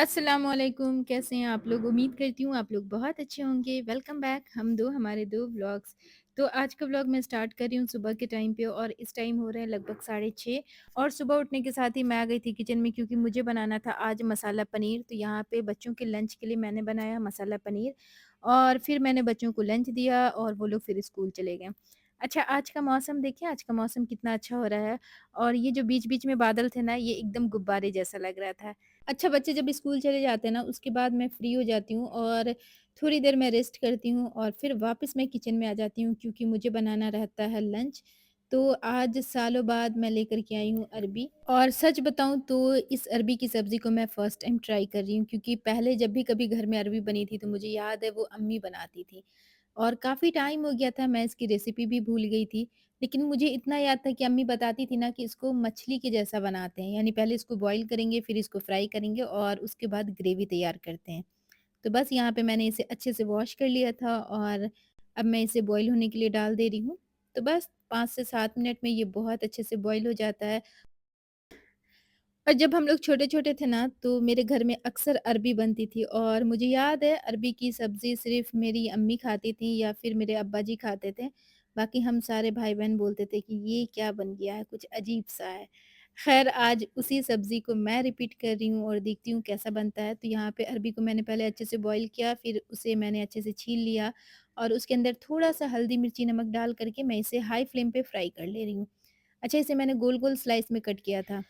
अस्सलामुअलैकुम, कैसे हैं आप लोग? उम्मीद करती हूँ आप लोग बहुत अच्छे होंगे। वेलकम बैक हम दो हमारे 2 व्लॉग्स। तो आज का व्लॉग मैं स्टार्ट कर रही हूँ सुबह के टाइम पे और इस टाइम हो रहे हैं लगभग 6:30 और सुबह उठने के साथ ही मैं आ गई थी किचन में क्योंकि मुझे बनाना था आज मसाला पनीर। तो यहाँ पे बच्चों के लंच के लिए मैंने बनाया मसाला पनीर और फिर मैंने बच्चों को लंच दिया और वो लोग फिर स्कूल चले गए। अच्छा, आज का मौसम देखिए, आज का मौसम कितना अच्छा हो रहा है और ये जो बीच-बीच में बादल थे ना, ये एकदम गुब्बारे जैसा लग रहा था। अच्छा, बच्चे जब स्कूल चले जाते हैं ना, उसके बाद मैं फ्री हो जाती हूँ और थोड़ी देर मैं रेस्ट करती हूँ और फिर वापस मैं किचन में आ जाती हूँ क्योंकि मुझे बनाना रहता है लंच। तो आज सालों बाद मैं लेकर के आई हूँ अरबी और सच बताऊँ तो इस अरबी की सब्ज़ी को मैं फ़र्स्ट टाइम ट्राई कर रही हूँ क्योंकि पहले जब भी कभी घर में अरबी बनी थी तो मुझे याद है वो अम्मी बनाती थी और काफ़ी टाइम हो गया था, मैं इसकी रेसिपी भी भूल गई थी। लेकिन मुझे इतना याद था कि अम्मी बताती थी ना कि इसको मछली के जैसा बनाते हैं, यानी पहले इसको बॉयल करेंगे, फिर इसको फ्राई करेंगे और उसके बाद ग्रेवी तैयार करते हैं। तो बस यहाँ पे मैंने इसे अच्छे से वॉश कर लिया था और अब मैं इसे बॉयल होने के लिए डाल दे रही हूँ। तो बस 5 से 7 मिनट में ये बहुत अच्छे से बॉयल हो जाता है और जब हम लोग छोटे-छोटे थे ना, तो मेरे घर में अक्सर अरबी बनती थी और मुझे याद है अरबी की सब्ज़ी सिर्फ़ मेरी अम्मी खाती थी या फिर मेरे अब्बा जी खाते थे। बाकी हम सारे भाई-बहन बोलते थे कि ये क्या बन गया है, कुछ अजीब-सा है। ख़ैर आज उसी सब्ज़ी को मैं रिपीट कर रही हूँ और देखती हूँ कैसा बनता है। तो यहाँ पे अरबी को मैंने पहले अच्छे से बॉयल किया, फिर उसे मैंने अच्छे से छील लिया और उसके अंदर थोड़ा-सा हल्दी, मिर्ची, नमक डाल कर के मैं इसे हाई फ्लेम पे फ्राई कर ले रही हूँ। अच्छा, इसे मैंने गोल-गोल स्लाइस में कट किया था।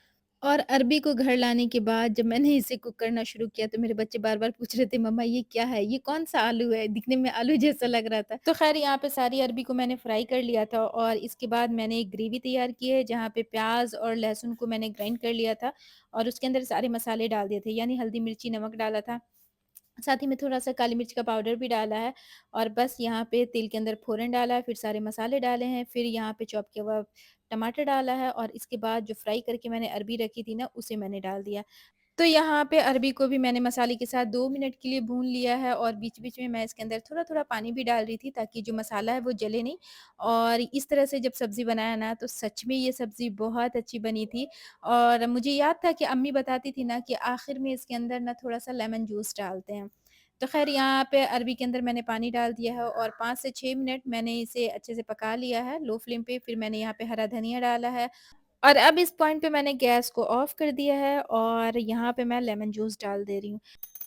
और अरबी को घर लाने के बाद जब मैंने इसे कुक करना शुरू किया तो मेरे बच्चे बार-बार पूछ रहे थे, मम्मा ये क्या है? ये कौन-सा आलू है? दिखने में आलू जैसा लग रहा था। तो ख़ैर यहाँ पे सारी अरबी को मैंने फ्राई कर लिया था और इसके बाद मैंने एक ग्रेवी तैयार की है जहाँ पे प्याज़ और लहसुन को मैंने ग्राइंड कर लिया था और उसके अंदर सारे मसाले डाल दिए थे, यानी हल्दी, मिर्ची, नमक डाला था। साथ ही में थोड़ा-सा काली मिर्च का पाउडर भी डाला है और बस यहाँ पे तेल के अंदर फ़ोरन डाला है, फिर सारे मसाले डाले हैं, फिर यहाँ पे चॉप किया हुआ टमाटर डाला है और इसके बाद जो फ्राई करके मैंने अरबी रखी थी ना, उसे मैंने डाल दिया। तो यहाँ पे अरबी को भी मैंने मसाले के साथ 2 मिनट के लिए भून लिया है और बीच-बीच में मैं इसके अंदर थोड़ा-थोड़ा पानी भी डाल रही थी ताकि जो मसाला है वो जले नहीं और इस तरह से जब सब्ज़ी बनाया ना तो सच में ये सब्ज़ी बहुत अच्छी बनी थी और मुझे याद था कि अम्मी बताती थी ना कि आखिर में इसके अंदर ना थोड़ा-सा लेमन जूस डालते हैं। तो ख़ैर यहाँ पे अरबी के अंदर मैंने पानी डाल दिया है और 5 से 6 मिनट मैंने इसे अच्छे से पका लिया है लो फ्लेम पे। फिर मैंने यहाँ पे हरा धनिया डाला है और अब इस पॉइंट पे मैंने गैस को ऑफ कर दिया है और यहाँ पे मैं लेमन जूस डाल दे रही हूँ।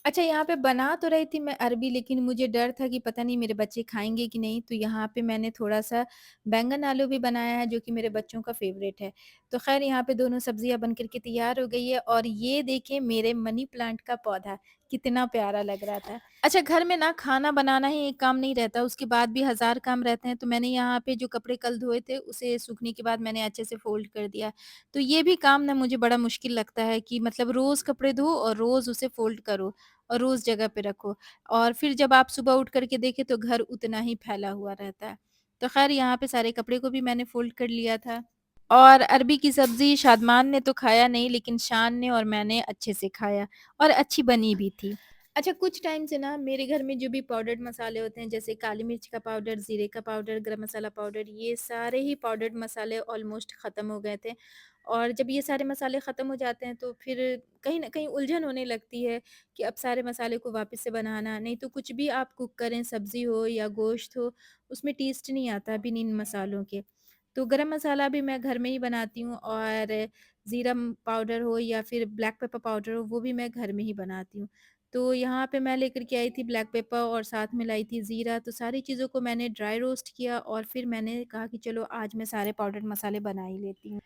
अच्छा, यहाँ पे बना तो रही थी मैं अरबी लेकिन मुझे डर था कि पता नहीं मेरे बच्चे खाएँगे कि नहीं, तो यहाँ पे मैंने थोड़ा-सा बैंगन आलू भी बनाया है जो कि मेरे बच्चों का फ़ेवरेट है। तो ख़ैर यहाँ पे दोनों सब्ज़ियाँ बन कर के तैयार हो गई है और ये देखिए मेरे मनी प्लांट का पौधा, कितना प्यारा लग रहा था। अच्छा, घर में ना खाना बनाना ही एक काम नहीं रहता, उसके बाद भी हज़ार काम रहते हैं, तो मैंने यहाँ पे जो कपड़े कल धोए थे उसे सूखने के बाद मैंने अच्छे से फ़ोल्ड कर दिया। तो ये भी काम ना मुझे बड़ा मुश्किल लगता है कि मतलब रोज़ कपड़े धो और रोज़ उसे फ़ोल्ड करो और रोज़ जगह पे रखो और फिर जब आप सुबह उठ कर के देखें तो घर उतना ही फैला हुआ रहता है। तो ख़ैर यहाँ पे सारे कपड़े को भी मैंने फ़ोल्ड कर लिया था और अरबी की सब्ज़ी शादमान ने तो खाया नहीं लेकिन शान ने और मैंने अच्छे से खाया और अच्छी बनी भी थी। अच्छा, कुछ टाइम से ना मेरे घर में जो भी पाउडर्ड मसाले होते हैं जैसे काली मिर्च का पाउडर, ज़ीरे का पाउडर, गरम मसाला पाउडर, ये सारे ही पाउडर्ड मसाले ऑलमोस्ट ख़त्म हो गए थे। और जब ये सारे मसाले ख़त्म हो जाते हैं तो फिर कहीं न कहीं उलझन होने लगती है कि अब सारे मसाले को वापस से बनाना, नहीं तो कुछ भी आप कुक करें, सब्ज़ी हो या गोश्त हो, उसमें टेस्ट नहीं आता बिन इन मसालों के। तो गरम मसाला भी मैं घर में ही बनाती हूँ और ज़ीरा पाउडर हो या फिर ब्लैक पेपर पाउडर हो, वो भी मैं घर में ही बनाती हूँ। तो यहाँ पे मैं लेकर के आई थी ब्लैक पेपर और साथ में लाई थी ज़ीरा, तो सारी चीज़ों को मैंने ड्राई रोस्ट किया और फिर मैंने कहा कि चलो आज मैं सारे पाउडर्ड मसाले बना ही लेती हूँ।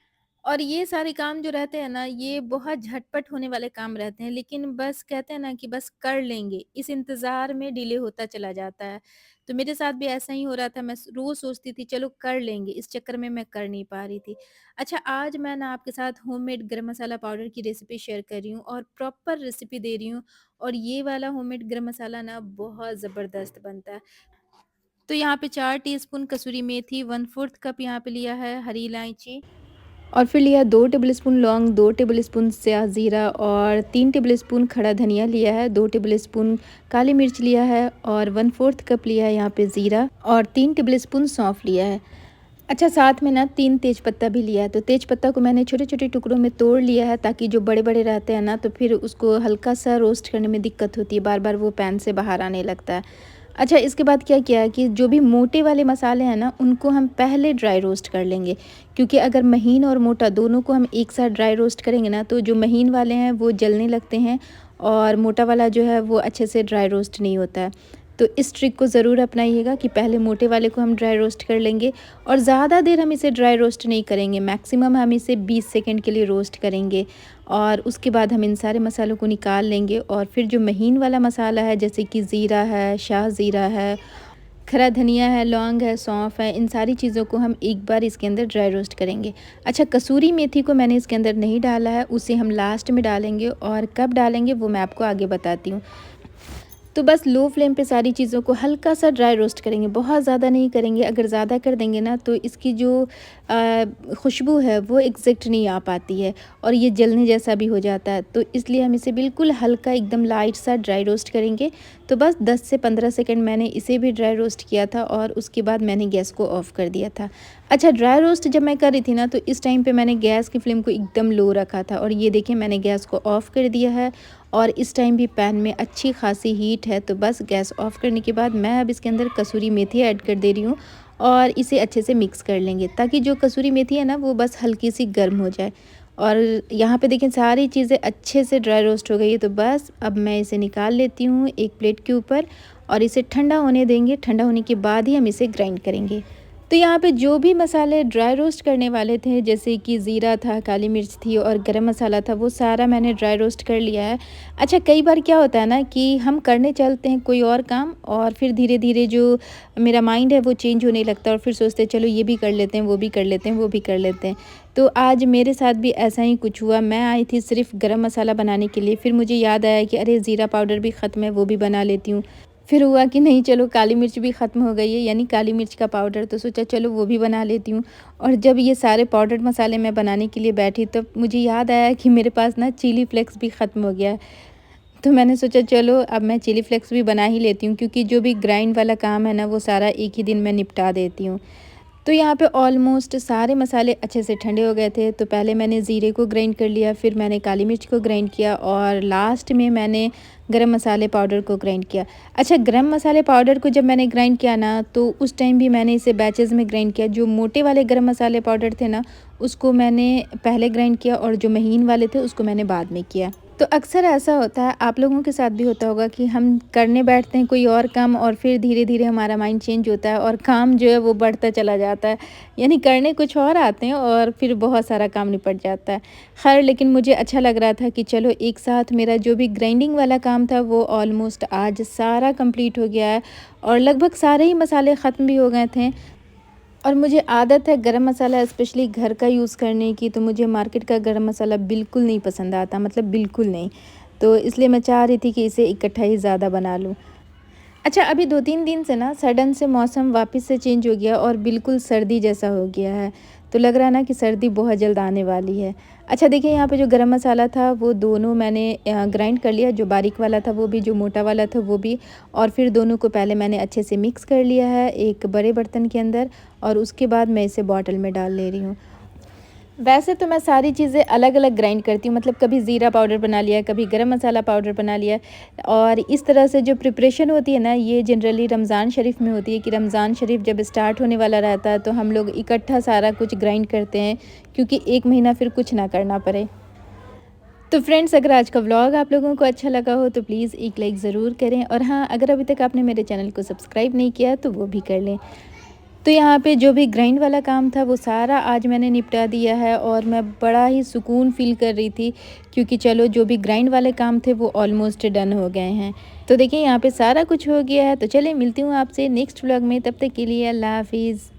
और ये सारे काम जो रहते हैं ना, ये बहुत झटपट होने वाले काम रहते हैं, लेकिन बस कहते हैं ना कि बस कर लेंगे, इस इंतज़ार में डिले होता चला जाता है। तो मेरे साथ भी ऐसा ही हो रहा था, मैं रोज़ सोचती थी चलो कर लेंगे, इस चक्कर में मैं कर नहीं पा रही थी। अच्छा, आज मैं ना आपके साथ होममेड गरम मसाला पाउडर की रेसिपी शेयर कर रही हूँ और प्रॉपर रेसिपी दे रही हूँ और ये वाला होममेड गरम मसाला ना बहुत ज़बरदस्त बनता है। तो यहाँ पे 4 टीस्पून कसूरी मेथी, 1/4 कप यहाँ पे लिया है हरी इलायची और फिर लिया 2 टेबलस्पून लौंग, 2 टेबलस्पून स्याह ज़ीरा और 3 टेबलस्पून खड़ा धनिया लिया है, 2 टेबलस्पून काली मिर्च लिया है और 1/4 कप लिया है यहाँ पे ज़ीरा और 3 टेबलस्पून सौंफ लिया है। अच्छा, साथ में ना 3 तेज़पत्ता भी लिया है, तो तेज़पत्ता को मैंने छोटे-छोटे टुकड़ों में तोड़ लिया है, ताकि जो बड़े-बड़े रहते हैं ना, तो फिर उसको हल्का-सा रोस्ट करने में दिक्कत होती है, बार-बार वो पैन से बाहर आने लगता है। अच्छा, इसके बाद क्या किया है कि जो भी मोटे वाले मसाले हैं ना, उनको हम पहले ड्राई रोस्ट कर लेंगे, क्योंकि अगर महीन और मोटा दोनों को हम एक साथ ड्राई रोस्ट करेंगे ना, तो जो महीन वाले हैं वो जलने लगते हैं और मोटा वाला जो है वो अच्छे से ड्राई रोस्ट नहीं होता है। तो इस ट्रिक को ज़रूर अपनाइएगा कि पहले मोटे वाले को हम ड्राई रोस्ट कर लेंगे और ज़्यादा देर हम इसे ड्राई रोस्ट नहीं करेंगे, मैक्सिमम हम इसे 20 सेकंड के लिए रोस्ट करेंगे और उसके बाद हम इन सारे मसालों को निकाल लेंगे और फिर जो महीन वाला मसाला है, जैसे कि ज़ीरा है, शाह ज़ीरा है, खरा धनिया है, लौंग है, सौंफ है, इन सारी चीज़ों को हम एक बार इसके अंदर ड्राई रोस्ट करेंगे। अच्छा, कसूरी मेथी को मैंने इसके अंदर नहीं डाला है, उसे हम लास्ट में डालेंगे और कब डालेंगे वो मैं आपको आगे बताती हूँ। तो बस लो फ्लेम पे सारी चीज़ों को हल्का सा ड्राई रोस्ट करेंगे, बहुत ज़्यादा नहीं करेंगे, अगर ज़्यादा कर देंगे ना तो इसकी जो खुशबू है वो एग्जैक्ट नहीं आ पाती है और ये जलने जैसा भी हो जाता है। तो इसलिए हम इसे बिल्कुल हल्का एकदम लाइट सा ड्राई रोस्ट करेंगे। तो बस 10 से 15 सेकंड मैंने इसे भी ड्राई रोस्ट किया था और उसके बाद मैंने गैस को ऑफ़ कर दिया था। अच्छा, ड्राई रोस्ट जब मैं कर रही थी ना, तो इस टाइम पे मैंने गैस की फ्लेम को एकदम लो रखा था और ये देखिए मैंने गैस को ऑफ़ कर दिया है और इस टाइम भी पैन में अच्छी खासी हीट है। तो बस गैस ऑफ़ करने के बाद मैं अब इसके अंदर कसूरी मेथी ऐड कर दे रही हूँ और इसे अच्छे से मिक्स कर लेंगे, ताकि जो कसूरी मेथी है ना वो बस हल्की सी गर्म हो जाए। और यहाँ पे देखें सारी चीज़ें अच्छे से ड्राई रोस्ट हो गई है। तो बस अब मैं इसे निकाल लेती हूँ एक प्लेट के ऊपर और इसे ठंडा होने देंगे। ठंडा होने के बाद ही हम इसे ग्राइंड करेंगे। तो यहाँ पे जो भी मसाले ड्राई रोस्ट करने वाले थे, जैसे कि ज़ीरा था, काली मिर्च थी और गरम मसाला था, वो सारा मैंने ड्राई रोस्ट कर लिया है। अच्छा, कई बार क्या होता है ना कि हम करने चलते हैं कोई और काम और फिर धीरे-धीरे जो मेरा माइंड है वो चेंज होने लगता है और फिर सोचते हैं चलो ये भी कर लेते हैं, वो भी कर लेते हैं, वो भी कर लेते हैं। तो आज मेरे साथ भी ऐसा ही कुछ हुआ। मैं आई थी सिर्फ़ गरम मसाला बनाने के लिए, फिर मुझे याद आया कि अरे ज़ीरा पाउडर भी ख़त्म है, वो भी बना लेती हूँ। फिर हुआ कि नहीं, चलो काली मिर्च भी ख़त्म हो गई है, यानी काली मिर्च का पाउडर, तो सोचा चलो वो भी बना लेती हूँ। और जब ये सारे पाउडर्ड मसाले मैं बनाने के लिए बैठी तब मुझे याद आया कि मेरे पास ना चिली फ्लेक्स भी ख़त्म हो गया है। तो मैंने सोचा चलो अब मैं चिली फ्लेक्स भी बना ही लेती हूँ, क्योंकि जो भी ग्राइंड वाला काम है ना वो सारा एक ही दिन में निपटा देती हूँ। तो यहाँ पे ऑलमोस्ट सारे मसाले अच्छे से ठंडे हो गए थे। तो पहले मैंने ज़ीरे को ग्राइंड कर लिया, फिर मैंने काली मिर्च को ग्राइंड किया और लास्ट में मैंने गरम मसाले पाउडर को ग्राइंड किया। अच्छा, गरम मसाले पाउडर को जब मैंने ग्राइंड किया ना, तो उस टाइम भी मैंने इसे बैचेज़ में ग्राइंड किया। जो मोटे वाले गरम मसाले पाउडर थे ना, उसको मैंने पहले ग्राइंड किया और जो महीन वाले थे उसको मैंने बाद में किया। तो अक्सर ऐसा होता है, आप लोगों के साथ भी होता होगा कि हम करने बैठते हैं कोई और काम और फिर धीरे-धीरे हमारा माइंड चेंज होता है और काम जो है वो बढ़ता चला जाता है। यानी करने कुछ और आते हैं और फिर बहुत सारा काम निपट जाता है। ख़ैर, लेकिन मुझे अच्छा लग रहा था कि चलो एक साथ मेरा जो भी ग्राइंडिंग वाला काम था वो ऑलमोस्ट आज सारा कंप्लीट हो गया है और लगभग सारे ही मसाले ख़त्म भी हो गए थे। और मुझे आदत है गरम मसाला स्पेशली घर का यूज़ करने की, तो मुझे मार्केट का गरम मसाला बिल्कुल नहीं पसंद आता, मतलब बिल्कुल नहीं। तो इसलिए मैं चाह रही थी कि इसे इकट्ठा ही ज़्यादा बना लूँ। अच्छा, अभी 2-3 दिन से ना सडन से मौसम वापस से चेंज हो गया और बिल्कुल सर्दी जैसा हो गया है। तो लग रहा है ना कि सर्दी बहुत जल्द आने वाली है। अच्छा देखिए, यहाँ पे जो गरम मसाला था वो दोनों मैंने ग्राइंड कर लिया, जो बारीक वाला था वो भी, जो मोटा वाला था वो भी। और फिर दोनों को पहले मैंने अच्छे से मिक्स कर लिया है एक बड़े बर्तन के अंदर और उसके बाद मैं इसे बॉटल में डाल ले रही हूँ। वैसे तो मैं सारी चीज़ें अलग-अलग ग्राइंड करती हूँ, मतलब कभी ज़ीरा पाउडर बना लिया, कभी गरम मसाला पाउडर बना लिया। और इस तरह से जो प्रिपरेशन होती है ना, ये जनरली रमज़ान शरीफ में होती है कि रमज़ान शरीफ जब स्टार्ट होने वाला रहता है तो हम लोग इकट्ठा सारा कुछ ग्राइंड करते हैं, क्योंकि एक महीना फिर कुछ ना करना पड़े। तो फ्रेंड्स, अगर आज का व्लॉग आप लोगों को अच्छा लगा हो तो प्लीज़ एक लाइक ज़रूर करें और हाँ, अगर अभी तक आपने मेरे चैनल को सब्सक्राइब नहीं किया तो वो भी कर लें। तो यहाँ पे जो भी ग्राइंड वाला काम था वो सारा आज मैंने निपटा दिया है और मैं बड़ा ही सुकून फ़ील कर रही थी, क्योंकि चलो जो भी ग्राइंड वाले काम थे वो ऑलमोस्ट डन हो गए हैं। तो देखिए यहाँ पे सारा कुछ हो गया है। तो चलिए मिलती हूँ आपसे नेक्स्ट व्लॉग में, तब तक के लिए अल्लाह हाफ़िज़।